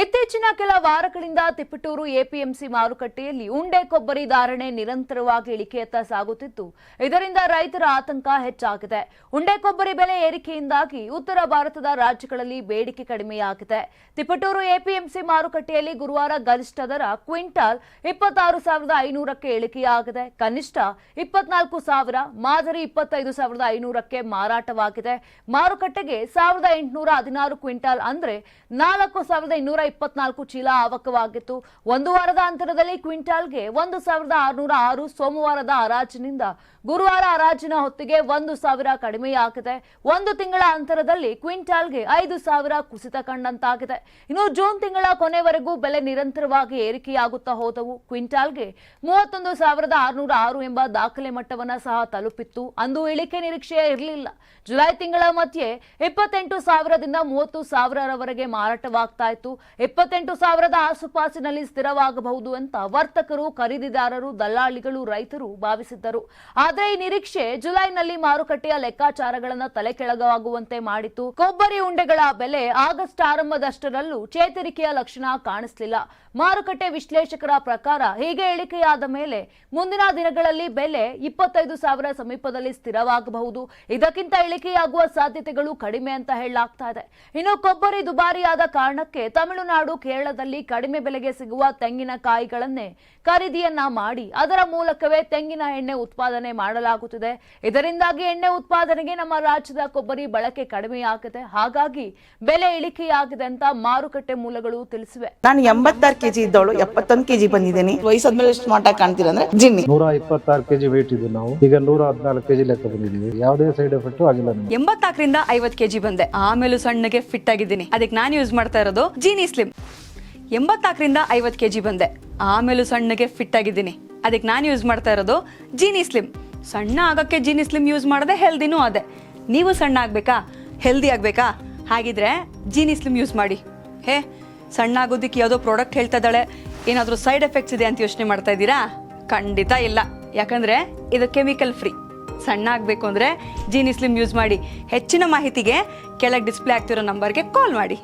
ಇತ್ತೀಚಿನ ಕೆಲ ವಾರಗಳಿಂದ ತಿಪಟೂರು ಎಪಿಎಂಸಿ ಮಾರುಕಟ್ಟೆಯಲ್ಲಿ ಉಂಡೆ ಕೊಬ್ಬರಿ ಧಾರಣೆ ನಿರಂತರವಾಗಿ ಇಳಿಕೆಯತ್ತ ಸಾಗುತ್ತಿದ್ದು, ಇದರಿಂದ ರೈತರ ಆತಂಕ ಹೆಚ್ಚಾಗಿದೆ. ಉಂಡೆ ಕೊಬ್ಬರಿ ಬೆಲೆ ಏರಿಕೆಯಿಂದಾಗಿ ಉತ್ತರ ಭಾರತದ ರಾಜ್ಯಗಳಲ್ಲಿ ಬೇಡಿಕೆ ಕಡಿಮೆಯಾಗಿದೆ. ತಿಪಟೂರು ಎಪಿಎಂಸಿ ಮಾರುಕಟ್ಟೆಯಲ್ಲಿ ಗುರುವಾರ ಗರಿಷ್ಠ ದರ ಕ್ವಿಂಟಾಲ್ 26,500ಕ್ಕೆ ಇಳಿಕೆಯಾಗಿದೆ. ಕನಿಷ್ಠ 24,000, ಮಾದರಿ 25,500ಕ್ಕೆ ಮಾರಾಟವಾಗಿದೆ. ಮಾರುಕಟ್ಟೆಗೆ 1,816 ಕ್ವಿಂಟಾಲ್ ಅಂದ್ರೆ 4,224 ಚೀಲ ಆವಕವಾಗಿತ್ತು. ಒಂದು ವಾರದ ಅಂತರದಲ್ಲಿ ಕ್ವಿಂಟಾಲ್ಗೆ 1,606. ಸೋಮವಾರದ ಹರಾಜಿನಿಂದ ಗುರುವಾರ ಹರಾಜಿನ ಹೊತ್ತಿಗೆ 1,000 ಕಡಿಮೆಯಾಗಿದೆ. ಒಂದು ತಿಂಗಳ ಅಂತರದಲ್ಲಿ ಕ್ವಿಂಟಾಲ್ಗೆ 5,000 ಕುಸಿತ ಕಂಡಂತಾಗಿದೆ. ಇನ್ನು ಜೂನ್ ತಿಂಗಳ ಕೊನೆವರೆಗೂ ಬೆಲೆ ನಿರಂತರವಾಗಿ ಏರಿಕೆಯಾಗುತ್ತಾ ಹೋದವು. ಕ್ವಿಂಟಾಲ್ಗೆ 31,606 ಎಂಬ ದಾಖಲೆ ಮಟ್ಟವನ್ನ ಸಹ ತಲುಪಿತ್ತು. ಅಂದು ಇಳಿಕೆ ನಿರೀಕ್ಷೆ ಇರಲಿಲ್ಲ. ಜುಲೈ ತಿಂಗಳ ಮಧ್ಯೆ 28,000ದಿಂದ 30,000ರವರೆಗೆ ಮಾರಾಟವಾಗ್ತಾ ಇತ್ತು. 28,000ದ ಆಸುಪಾಸಿನಲ್ಲಿ ಸ್ಥಿರವಾಗಬಹುದು ಅಂತ ವರ್ತಕರು, ಖರೀದಿದಾರರು, ದಲ್ಲಾಳಿಗಳು, ರೈತರು ಭಾವಿಸಿದ್ದರು. ಆದರೆ ಈ ನಿರೀಕ್ಷೆ ಜುಲೈನಲ್ಲಿ ಮಾರುಕಟ್ಟೆಯ ಲೆಕ್ಕಾಚಾರಗಳನ್ನು ತಲೆಕೆಳಗಾಗುವಂತೆ ಮಾಡಿತು. ಕೊಬ್ಬರಿ ಉಂಡೆಗಳ ಬೆಲೆ ಆಗಸ್ಟ್ ಆರಂಭದಷ್ಟರಲ್ಲೂ ಚೇತರಿಕೆಯ ಲಕ್ಷಣ ಕಾಣಿಸಲಿಲ್ಲ. ಮಾರುಕಟ್ಟೆ ವಿಶ್ಲೇಷಕರ ಪ್ರಕಾರ ಹೀಗೆ ಇಳಿಕೆಯಾದ ಮೇಲೆ ಮುಂದಿನ ದಿನಗಳಲ್ಲಿ ಬೆಲೆ 25,000 ಸಮೀಪದಲ್ಲಿ ಸ್ಥಿರವಾಗಬಹುದು. ಇದಕ್ಕಿಂತ ಇಳಿಕೆಯಾಗುವ ಸಾಧ್ಯತೆಗಳು ಕಡಿಮೆ ಅಂತ ಹೇಳಲಾಗ್ತಾ ಇದೆ. ಇನ್ನು ಕೊಬ್ಬರಿ ದುಬಾರಿಯಾದ ಕಾರಣಕ್ಕೆ ತಮಿಳುನಾಡು, ಕೇರಳದಲ್ಲಿ ಕಡಿಮೆ ಬೆಲೆಗೆ ಸಿಗುವ ತೆಂಗಿನಕಾಯಿಗಳನ್ನೇ ಖರೀದಿಯನ್ನ ಮಾಡಿ ಅದರ ಮೂಲಕವೇ ತೆಂಗಿನ ಎಣ್ಣೆ ಉತ್ಪಾದನೆ ಮಾಡಲಾಗುತ್ತಿದೆ. ಇದರಿಂದಾಗಿ ಎಣ್ಣೆ ಉತ್ಪಾದನೆಗೆ ನಮ್ಮ ರಾಜ್ಯದ ಕೊಬ್ಬರಿ ಬಳಕೆ ಕಡಿಮೆಯಾಗಿದೆ. ಹಾಗಾಗಿ ಬೆಲೆ ಇಳಿಕೆಯಾಗಿದೆ ಅಂತ ಮಾರುಕಟ್ಟೆ ಮೂಲಗಳು ತಿಳಿಸಿವೆ. ನಾನು 86 kg ಇದ್ದವಳು 71 kg ಬಂದಿದ್ದೀನಿ. ವಯಸ್ಸಾದ್ಮೇಲೆ ಸ್ಮಾರ್ಟ್ ಆಗಿ ಕಾಣ್ತೀರಾ ಅಂದ್ರೆ ಜಿನ್ನಿ. 126 kg ವೇಟ್ ಇದೆ. ನಾವು ಈಗ 114 kg ಲೆಕ್ಕ ಬಂದಿದ್ದೀವಿ. ಯಾವುದೇ ಸೈಡ್ ಎಫೆಕ್ಟ್ ಆಗಿಲ್ಲ. 84ರಿಂದ 50 kg ಬಂದೆ. ಆಮೇಲೆ ಸಣ್ಣಗೆ ಫಿಟ್ ಆಗಿದ್ದೀನಿ. ಅದಕ್ಕೆ ನಾನು ಯೂಸ್ ಮಾಡ್ತಾ ಇರೋದು ಜೀನಿ ಸ್ಲಿಮ್. 84ರಿಂದ 50 kg ಬಂದೆ. ಆಮೇಲೆ ಸಣ್ಣಗೆ ಫಿಟ್ ಆಗಿದ್ದೀನಿ. ಅದಕ್ಕೆ ನಾನು ಯೂಸ್ ಮಾಡ್ತಾ ಇರೋದು ಜೀನಿ ಸ್ಲಿಮ್. ಸಣ್ಣ ಆಗಕ್ಕೆ ಜೀನಿ ಸ್ಲಿಮ್ ಯೂಸ್ ಮಾಡದೆ ಹೆಲ್ದಿನೂ ಅದೇ. ನೀವು ಸಣ್ಣ ಆಗ್ಬೇಕಾ, ಹೆಲ್ದಿ ಆಗ್ಬೇಕಾ? ಹಾಗಿದ್ರೆ ಜೀನಿ ಸ್ಲಿಮ್ ಯೂಸ್ ಮಾಡಿ. ಸಣ್ಣ ಆಗೋದಕ್ಕೆ ಯಾವುದೋ ಪ್ರಾಡಕ್ಟ್ ಹೇಳ್ತಾ ಇದ್ದಾಳೆ, ಏನಾದರೂ ಸೈಡ್ ಎಫೆಕ್ಟ್ಸ್ ಇದೆ ಅಂತ ಯೋಚನೆ ಮಾಡ್ತಾ ಇದ್ದೀರಾ? ಖಂಡಿತ ಇಲ್ಲ. ಯಾಕಂದ್ರೆ ಇದು ಕೆಮಿಕಲ್ ಫ್ರೀ. ಸಣ್ಣ ಆಗಬೇಕು ಅಂದ್ರೆ ಜೀನಿ ಸ್ಲಿಮ್ ಯೂಸ್ ಮಾಡಿ. ಹೆಚ್ಚಿನ ಮಾಹಿತಿಗೆ ಕೆಳಗೆ ಡಿಸ್ಪ್ಲೇ ಆಗ್ತಿರೋ ನಂಬರ್ಗೆ ಕಾಲ್ ಮಾಡಿ.